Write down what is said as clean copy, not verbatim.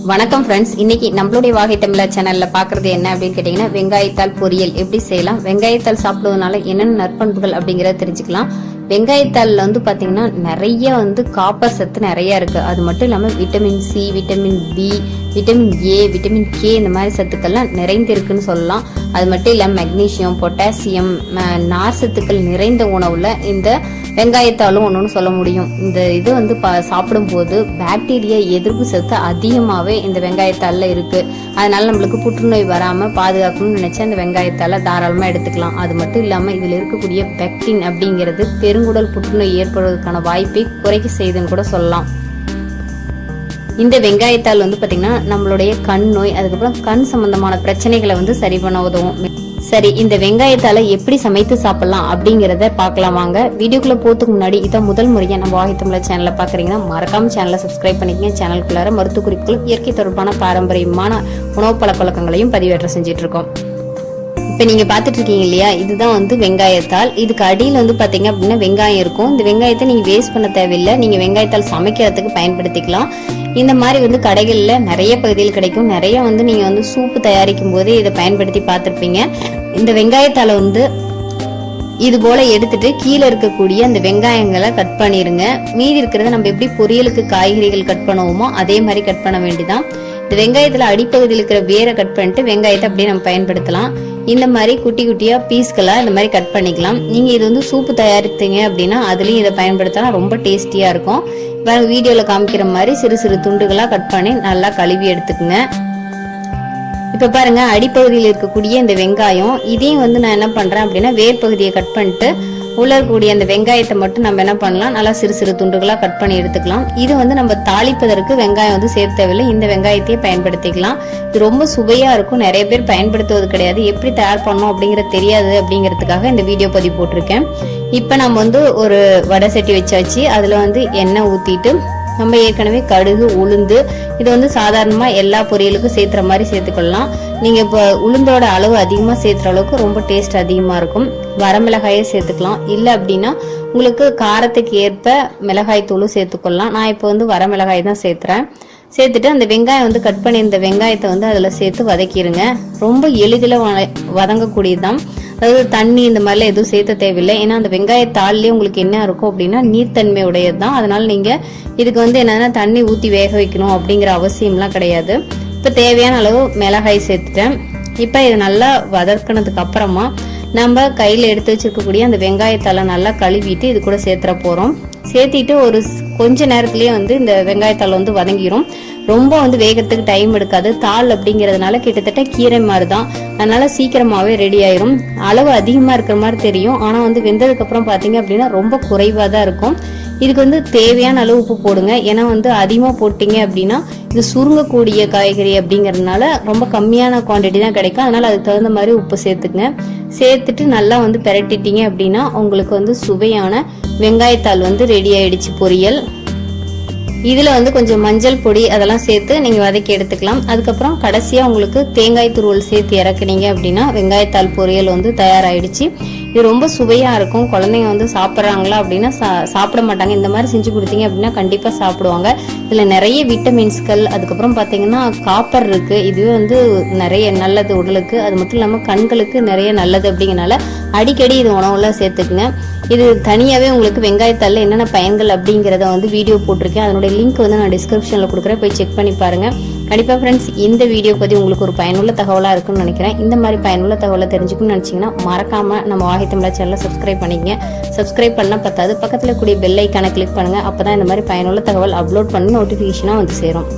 வணக்கம் ஃப்ரெண்ட்ஸ், இன்னைக்கு நம்மளுடைய வாகை தமிழா சேனல்ல பாக்குறது என்ன அப்படின்னு கேட்டீங்கன்னா, வெங்காயத்தால் பொரியல் எப்படி செய்யலாம், வெங்காயத்தால் சாப்பிடுவதனால என்னென்ன நற்பண்புகள் அப்படிங்கறத தெரிஞ்சுக்கலாம். வெங்காயத்தால் பாத்தீங்கன்னா நிறைய காப்பர் சத்து நிறைய இருக்கு. அது மட்டும் இல்லாம vitamin C, vitamin B, vitamin A, vitamin K இந்த மாதிரி சத்துக்கள்லாம் நிறைந்து இருக்குன்னு சொல்லலாம். அது மட்டும் இல்லாம மெக்னீசியம், பொட்டாசியம், நார் சத்துக்கள் நிறைந்த உணவுல இந்த வெங்காயத்தாலும் ஒன்னு சொல்ல முடியும். இந்த இது சாப்பிடும் போது பாக்டீரியா எதிர்ப்பு சத்து அதிகமாவே இந்த வெங்காயத்தால இருக்கு. அதனால நம்மளுக்கு புற்றுநோய் வராம பாதுகாக்கணும்னு நினைச்சா இந்த வெங்காயத்தால தாராளமா எடுத்துக்கலாம். அது மட்டும் இல்லாம இதுல இருக்கக்கூடிய பெக்டின் அப்படிங்கிறது பெருங்குடல் புற்றுநோய் ஏற்படுவதற்கான வாய்ப்பை குறைக்க செய்யுதுன்னு கூட சொல்லலாம். இந்த வெங்காயத்தால் பாத்தீங்கன்னா நம்மளுடைய கண் நோய், அதுக்கப்புறம் கண் சம்பந்தமான பிரச்சனைகளை சரி பண்ண உதவும். சரி, இந்த வெங்காயத்தால எப்படி சமைத்து சாப்பிடலாம் அப்படிங்கறத பார்க்கலாம் வாங்க. வீடியோக்குள்ள போறதுக்கு முன்னாடி இதான் முதல் முறையா நம்ம வாகை தமிழா சேனலை பாக்குறீங்கன்னா மறக்காம சேனலை சப்ஸ்கிரைப் பண்ணிக்கங்க. சேனலுக்குள்ளார மருத்துவ குறிப்புகள், இயற்கை தொடர்பான பாரம்பரியமான உணவு பழக்கவழக்கங்களையும் பதிவேற்றம் செஞ்சுட்டு இருக்கோம். இப்ப நீங்க பாத்துட்டு இருக்கீங்க இல்லையா, இதுதான் வெங்காயத்தால். இதுக்கு அடியில் பாத்தீங்க அப்படின்னா வெங்காயம் இருக்கும். இந்த வெங்காயத்தை நீங்க வேஸ்ட் பண்ண தேவையில்லை. நீங்க வெங்காயத்தால் சமைக்கிறதுக்கு பயன்படுத்திக்கலாம். இந்த மாதிரி கடைகள்ல நிறைய பகுதியில் கிடைக்கும். நிறைய நீங்க சூப்பு தயாரிக்கும் போது இதை பயன்படுத்தி பார்த்திருப்பீங்க. இந்த வெங்காயத்தால இது போல எடுத்துட்டு கீழே இருக்கக்கூடிய அந்த வெங்காயங்களை கட் பண்ணிருங்க. மீதி இருக்கிறத நம்ம எப்படி பொரியலுக்கு காய்கறிகள் கட் பண்ணுவோமோ அதே மாதிரி கட் பண்ண வேண்டிதான். இந்த வெங்காயத்துல அடிப்பகுதியில் இருக்கிற வேரை கட் பண்ணிட்டு வெங்காயத்தை அப்படியே நம்ம பயன்படுத்தலாம். இந்த மாதிரி குட்டி குட்டியா பீஸ்களா இந்த மாதிரி கட் பண்ணிக்கலாம். நீங்க இது சூப்பு தயாரித்தீங்க அப்படின்னா அதுலயும் இதை பயன்படுத்தலாம். ரொம்ப டேஸ்டியா இருக்கும். வீடியோல காமிக்கிற மாதிரி சிறு சிறு துண்டுகளா கட் பண்ணி நல்லா கழுவி எடுத்துக்குங்க. இப்ப பாருங்க, அடிப்பகுதியில் இருக்கக்கூடிய இந்த வெங்காயம் இதையும் நான் என்ன பண்றேன் அப்படின்னா வேர் பகுதியை கட் பண்ணிட்டு உள்ள இருக்கக்கூடிய அந்த வெங்காயத்தை மட்டும் நம்ம என்ன பண்ணலாம், நல்லா சிறு சிறு துண்டுகளா கட் பண்ணி எடுத்துக்கலாம். இது நம்ம தாளிப்பதற்கு வெங்காயம் சேர்த்து தேவையில்லை. இந்த வெங்காயத்தையே பயன்படுத்திக்கலாம். இது ரொம்ப சுவையா இருக்கும். நிறைய பேர் பயன்படுத்துவது கிடையாது. எப்படி தயார் பண்ணணும் அப்படிங்கறது தெரியாது அப்படிங்கிறதுக்காக இந்த வீடியோ பதிவு போட்டிருக்கேன். இப்ப நம்ம ஒரு வடை சட்டி வச்சாச்சு. அதுல எண்ணெய் ஊத்திட்டு நம்ம ஏற்கனவே கடுகு, உளுந்து இது சாதாரணமா எல்லா பொரியலுக்கும் சேர்த்துற மாதிரி சேர்த்துக்கொள்ளலாம். நீங்க இப்ப உளுந்தோட அளவு அதிகமா சேர்த்துற அளவுக்கு ரொம்ப டேஸ்ட் அதிகமா இருக்கும். வரமிளகாயை சேர்த்துக்கலாம். இல்ல அப்படின்னா உங்களுக்கு காரத்துக்கு ஏற்ப மிளகாய் தூளும் சேர்த்துக்கொள்ளலாம். நான் இப்ப வரமிளகாய் தான் சேர்த்துறேன். சேர்த்துட்டு அந்த வெங்காயம் கட் பண்ணி இந்த வெங்காயத்தை அதுல சேர்த்து வதக்கிடுங்க. ரொம்ப எளிதில் வதங்கக்கூடியதுதான். அதாவது தண்ணி இந்த மாதிரிலாம் எதுவும் சேர்த்த தேவையில்லை. ஏன்னா அந்த வெங்காயத்தாள்லயே உங்களுக்கு என்ன இருக்கும் அப்படின்னா நீர்த்தன்மை உடையதுதான். அதனால நீங்க இதுக்கு என்னன்னா தண்ணி ஊத்தி வேக வைக்கணும் அப்படிங்கிற அவசியம்லாம் கிடையாது. இப்ப தேவையான அளவு மிளகாய் சேர்த்துட்டேன். இப்ப இது நல்லா வதக்கினதுக்கு அப்புறமா நம்ம கையில எடுத்து வச்சிருக்கக்கூடிய அந்த வெங்காயத்தால நல்லா கழுவிட்டு இது கூட சேர்த்துற போறோம். சேர்த்திட்டு ஒரு கொஞ்ச நேரத்திலேயே இந்த வெங்காயத்தால் வதங்கிரும். ரொம்ப வேகத்துக்கு டைம் எடுக்காது. தாள் அப்படிங்கறதுனால கிட்டத்தட்ட கீரை மாதிரிதான். அதனால சீக்கிரமாவே ரெடி ஆயிரும். அளவு அதிகமா இருக்கிற மாதிரி தெரியும். ஆனா வெந்ததுக்கு அப்புறம் பாத்தீங்க அப்படின்னா ரொம்ப குறைவா தான் இருக்கும். இதுக்கு தேவையான அளவு உப்பு போடுங்க. ஏன்னா அதிகமா போட்டீங்க அப்படின்னா இது சுருங்கக்கூடிய காய்கறி அப்படிங்கறதுனால ரொம்ப கம்மியான குவான்டிட்டி தான் கிடைக்கும். அதனால அதுக்கு தகுந்த மாதிரி உப்பு சேர்த்துக்குங்க. சேர்த்துட்டு நல்லா பெரட்டிட்டீங்க அப்படின்னா உங்களுக்கு சுவையான வெங்காயத்தால் ரெடி ஆயிடுச்சு பொரியல். இதுல கொஞ்சம் மஞ்சள் பொடி அதெல்லாம் சேர்த்து நீங்க வதக்கி எடுத்துக்கலாம். அதுக்கப்புறம் கடைசியா உங்களுக்கு தேங்காய் துருவல் சேர்த்து இறக்குனீங்க அப்படின்னா வெங்காயத்தால் பொரியல் தயாராயிடுச்சு. இது ரொம்ப சுவையா இருக்கும். குழந்தைங்க சாப்பிட்றாங்களா அப்படின்னா சாப்பிட மாட்டாங்க. இந்த மாதிரி செஞ்சு கொடுத்தீங்க அப்படின்னா கண்டிப்பா சாப்பிடுவாங்க. இதுல நிறைய விட்டமின்ஸ்கள், அதுக்கப்புறம் பாத்தீங்கன்னா காப்பர் இருக்கு. இதுவே நிறைய நல்லது உடலுக்கு. அது மட்டும் இல்லாம கண்களுக்கு நிறைய நல்லது. அப்படிங்கறனால அடிக்கடி இது உணவுல சேர்த்துக்குங்க. இது தனியாவே உங்களுக்கு வெங்காயத்தால என்னென்ன பயன்கள் அப்படிங்கறத வீடியோ போட்டிருக்கேன். அதனுடைய லிங்க் நான் டிஸ்கிரிப்ஷன்ல கொடுக்குறேன். போய் செக் பண்ணி பாருங்க. கண்டிப்பா ஃப்ரெண்ட்ஸ், இந்த வீடியோ பத்தி உங்களுக்கு ஒரு பயனுள்ள தகவலா இருக்குன்னு நினைக்கிறேன். இந்த மாதிரி பயனுள்ள தகவலை தெரிஞ்சுக்கணும்னு நினைச்சீங்கன்னா மறக்காம நம்ம வாகை தமிழா சேனலை சப்ஸ்கிரைப் பண்ணிக்கங்க. சப்ஸ்கிரைப் பண்ண பத்தாது, பக்கத்துல கூடிய பெல் ஐக்கானை கிளிக் பண்ணுங்க. அப்பதான் இந்த மாதிரி பயனுள்ள தகவல் அப்லோட் பண்ணி நோட்டிபிகேஷனா சேரும்.